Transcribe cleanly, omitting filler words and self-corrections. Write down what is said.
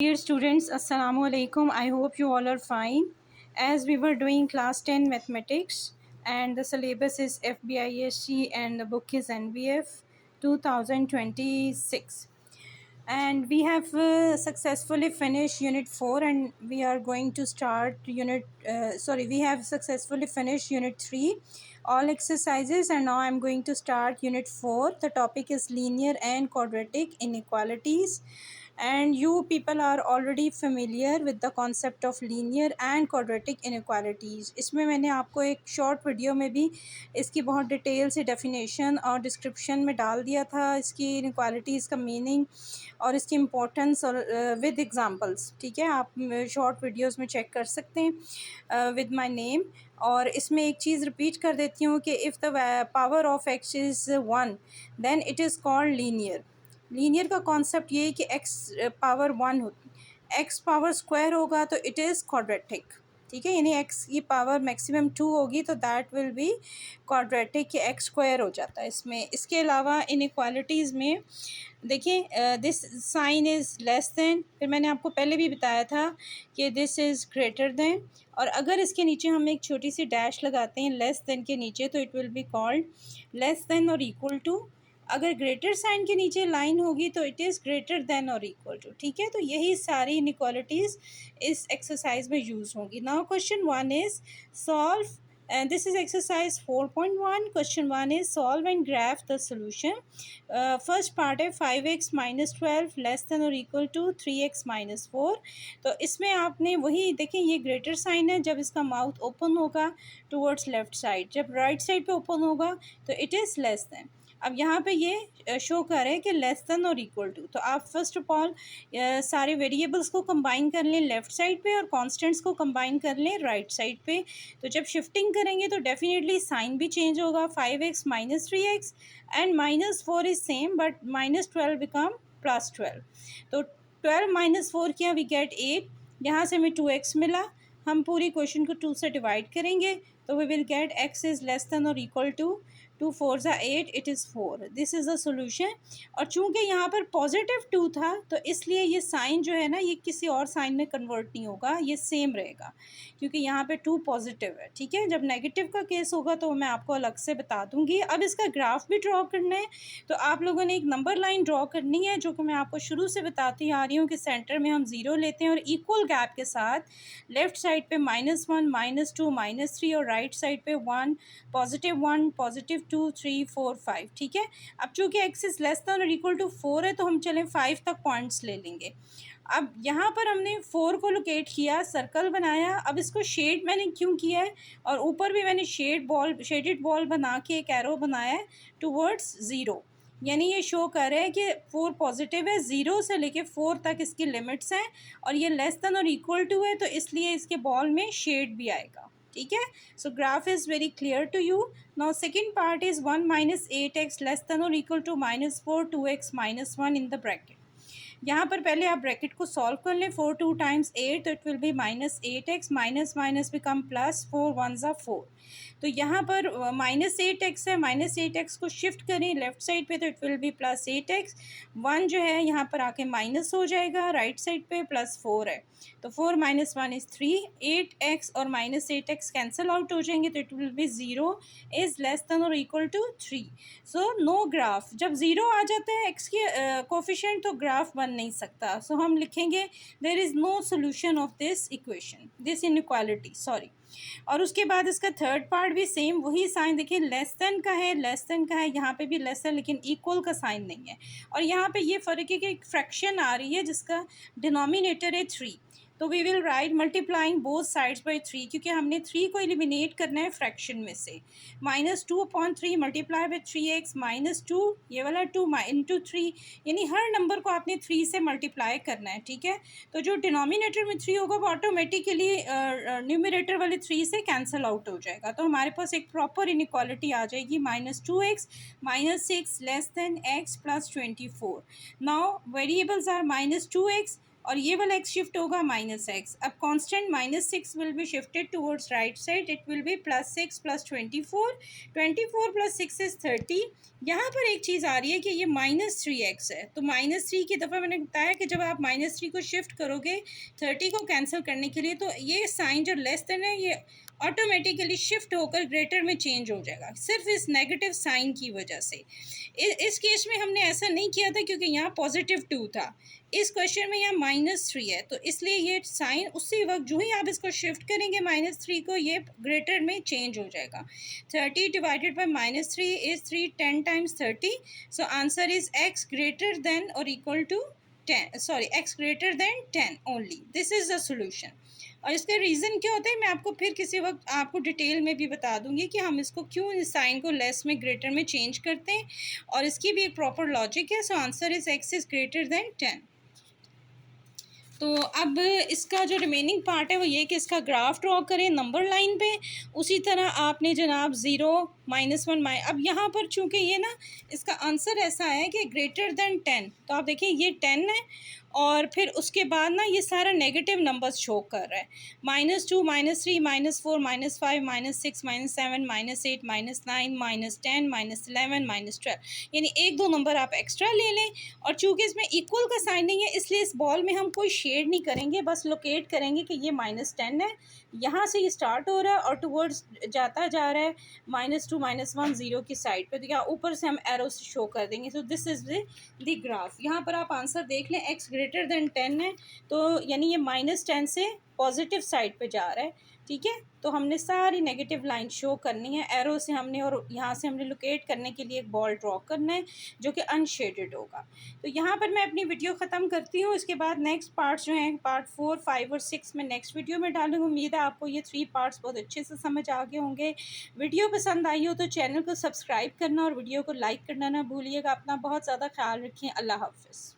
Dear students, Assalamu alaikum. I hope you all are fine. As we were doing class 10 mathematics and the syllabus is FBISC and the book is NBF 2026. And we have successfully finished unit 4 and we are going to start we have successfully finished unit 3 all exercises, and now I'm going to start unit 4. The topic is linear and quadratic inequalities, and you people are already familiar with the concept of linear and quadratic inequalities. इसमें मैंने आपको एक short video में भी इसकी बहुत detail से definition और डिस्क्रिप्शन में डाल दिया था, इसकी इनक्वालिटीज़ का मीनिंग और इसकी इम्पोर्टेंस और विद एग्जांपल्स। ठीक है, आप शॉर्ट वीडियोस में चेक कर सकते हैं विद माय नेम। और इसमें एक चीज़ रिपीट कर देती हूँ कि if the power of x is 1 then it is called linear. Linear का कॉन्सेप्ट ये है कि एक्स पावर 1 होती, एक्स पावर स्क्वायर होगा तो इट इज़ क्वाड्रेटिक। ठीक है, यानी एक्स की पावर मैक्सिमम 2 होगी तो that will be quadratic, x square हो जाता है इसमें। इसके अलावा इनइक्वालिटीज़ में देखिए this sign is less than, फिर मैंने आपको पहले भी बताया था कि दिस इज़ ग्रेटर देन, और अगर इसके नीचे हम एक छोटी सी डैश लगाते हैं लेस देन के नीचे तो it will be called less than और इक्वल टू। अगर ग्रेटर साइन के नीचे लाइन होगी तो इट इज़ ग्रेटर देन और इक्वल टू। ठीक है, तो यही सारी इनइक्वालिटीज़ इस एक्सरसाइज में यूज़ होंगी। Now question 1 is solve, and this is exercise 4.1. Question 1 is solve and graph the solution. First part है 5x minus 12 less than or equal to 3x minus 4. तो इसमें आपने वही देखें, ये ग्रेटर साइन है जब इसका माउथ ओपन होगा टूवर्ड्स लेफ्ट साइड, जब राइट साइड पे ओपन होगा तो इट इज़ लेस देन। अब यहाँ पे ये शो कर रहे हैं कि लेस देन और इक्वल टू, तो आप फर्स्ट ऑफ ऑल सारे वेरिएबल्स को कंबाइन कर लें लेफ़्ट साइड पे और कांस्टेंट्स को कंबाइन कर लें राइट साइड पे। तो जब शिफ्टिंग करेंगे तो डेफिनेटली साइन भी चेंज होगा, 5x minus 3x and minus 4 is same but minus 12 become plus 12। तो 12 माइनस 4 किया वी गेट 8, यहाँ से हमें 2x मिला, हम पूरी क्वेश्चन को 2 से डिवाइड करेंगे तो we will get x is less than और equal to 2 4 8, it is 4। This is the solution. और चूंकि यहाँ पर पॉजिटिव 2 था तो इसलिए ये साइन जो है ना ये किसी और साइन में कन्वर्ट नहीं होगा, ये सेम रहेगा क्योंकि यहाँ पे 2 पॉजिटिव है। ठीक है, जब नेगेटिव का केस होगा तो मैं आपको अलग से बता दूंगी। अब इसका ग्राफ भी ड्रॉ करना है तो आप लोगों ने एक नंबर लाइन ड्रॉ करनी है, जो कि मैं आपको शुरू से बताती आ रही हूँ कि सेंटर में हम 0 लेते हैं और इक्वल गैप के साथ लेफ्ट साइड पे -1 -2 -3 और राइट साइड पे 1 +1 2 3 4 5। ठीक है, अब चूंकि x इज़ लेस देन और इक्वल टू 4 है तो हम चलें 5 तक पॉइंट्स ले लेंगे। अब यहाँ पर हमने 4 को लोकेट किया, सर्कल बनाया। अब इसको शेड मैंने क्यों किया है और ऊपर भी मैंने शेडेड बॉल बना के एक एरो बनाया है टूवर्ड्स 0, यानी ये शो कर रहे हैं कि 4 पॉजिटिव है, 0 से लेके 4 तक इसकी लिमिट्स हैं और ये लेस देन और इक्वल टू है तो इसलिए इसके बॉल में शेड भी आएगा। ठीक है, so graph is very clear to you. Now second part is 1 minus 8x less than और equal to -4 2x minus 1 in the bracket. यहाँ पर पहले आप ब्रैकेट को सॉल्व कर लें, 4 2 टाइम्स 8 तो it will B -8x, minus minus become plus, 4 1 4। तो यहाँ पर -8x है, -8x को शिफ्ट करें लेफ्ट साइड पे तो इट विल बी +8x। 1 जो है यहाँ पर आके माइनस हो जाएगा, राइट साइड पे +4 है तो 4 - 1 इज़ 3, 8x और -8x कैंसिल आउट हो जाएंगे तो it will be 0 is less than और equal to 3। So no graph, जब 0 आ जाता है x की कोफिशिएंट तो ग्राफ बन नहीं सकता। सो हम लिखेंगे there is no solution of this equation, this inequality, sorry. और उसके बाद इसका थर्ड पार्ट भी सेम वही साइन, देखिए लेस देन का है, लेस देन का है, यहाँ पे भी लेस है लेकिन इक्वल का साइन नहीं है। और यहाँ पे ये फ़र्क है कि एक फ्रैक्शन आ रही है जिसका डिनोमिनेटर है 3, तो we will write multiplying both sides by 3 क्योंकि हमने 3 को एलिमिनेट करना है फ्रैक्शन में से। -2/3 मल्टीप्लाई बाई 3x -2, ये वाला 2 इंटू 3, यानी हर नंबर को आपने 3 से मल्टीप्लाई करना है। ठीक है, तो जो डिनोमिनेटर में 3 होगा वो ऑटोमेटिकली न्यूमरेटर वाले 3 से कैंसिल आउट हो जाएगा, तो हमारे पास एक प्रॉपर इनइक्वालिटी आ जाएगी -2x -6 less than x +24। Now variables are -2x और ये वाला x शिफ्ट होगा -x। अब constant -6 will be shifted towards right side, it will be +6 + 24, 24 + 6 is 30। यहाँ पर एक चीज़ आ रही है कि ये -3x है, तो -3 की दफ़ा मैंने बताया कि जब आप -3 को शिफ्ट करोगे 30 को कैंसिल करने के लिए, तो ये साइन जो लेस देन है ये ऑटोमेटिकली शिफ्ट होकर ग्रेटर में चेंज हो जाएगा, सिर्फ इस नेगेटिव साइन की वजह से। इस केस में हमने ऐसा नहीं किया था क्योंकि यहाँ +2 था, इस क्वेश्चन में यहाँ -3 है, तो इसलिए ये साइन उसी वक्त जो ही आप इसको शिफ्ट करेंगे -3 को, ये ग्रेटर में चेंज हो जाएगा। 30 divided by -3 is 3, 10 times 30, so answer is x greater than और equal to 10, sorry x greater than 10 only, this is the solution. और इसका रीज़न क्या होता है मैं आपको फिर किसी वक्त आपको डिटेल में भी बता दूंगी कि हम इसको क्यों इस साइन को लेस में ग्रेटर में चेंज करते हैं, और इसकी भी एक प्रॉपर लॉजिक है। सो answer is x is greater than 10। तो अब इसका जो रिमेनिंग पार्ट है वो ये कि इसका ग्राफ ड्रॉ करें नंबर लाइन पे। उसी तरह आपने जनाब 0, -1 अब यहाँ पर चूँकि ये ना इसका आंसर ऐसा है कि ग्रेटर देन 10, तो आप देखिए ये 10 है और फिर उसके बाद ना ये सारा नेगेटिव नंबर्स शो कर रहा है, -2, -3, -4, -5, -6, -7, -8, -9, -10, -11, -12, यानी 1-2 नंबर आप एक्स्ट्रा ले लें। और चूँकि इसमें इक्वल का साइन नहीं है इसलिए इस बॉल में हम कोई शेड नहीं करेंगे, बस लोकेट करेंगे कि ये -10 है, यहाँ से ये स्टार्ट हो रहा है और टुवर्ड्स जाता जा रहा है -2, -1, 0 की साइड पे, तो यहाँ ऊपर से हम एरो से शो कर देंगे। So this is the graph. यहाँ पर आप आंसर देख लें, x ग्रेटर देन 10 है, तो यानी ये -10 से पॉजिटिव साइड पे जा रहा है, ठीक है। तो हमने सारी नेगेटिव लाइन शो करनी है एरो से हमने, और यहाँ से हमने लोकेट करने के लिए एक बॉल ड्रॉ करना है जो कि अनशेडेड होगा। तो यहाँ पर मैं अपनी वीडियो ख़त्म करती हूँ, इसके बाद नेक्स्ट पार्ट्स जो हैं पार्ट 4, 5 और 6 में नेक्स्ट वीडियो में डालूँगी। उम्मीद है आपको ये 3 पार्ट्स बहुत अच्छे से समझ आ गए होंगे। वीडियो पसंद आई हो तो चैनल को सब्सक्राइब करना और वीडियो को लाइक करना ना भूलिएगा। अपना बहुत ज़्यादा ख्याल रखें। अल्लाह हाफ़िज़।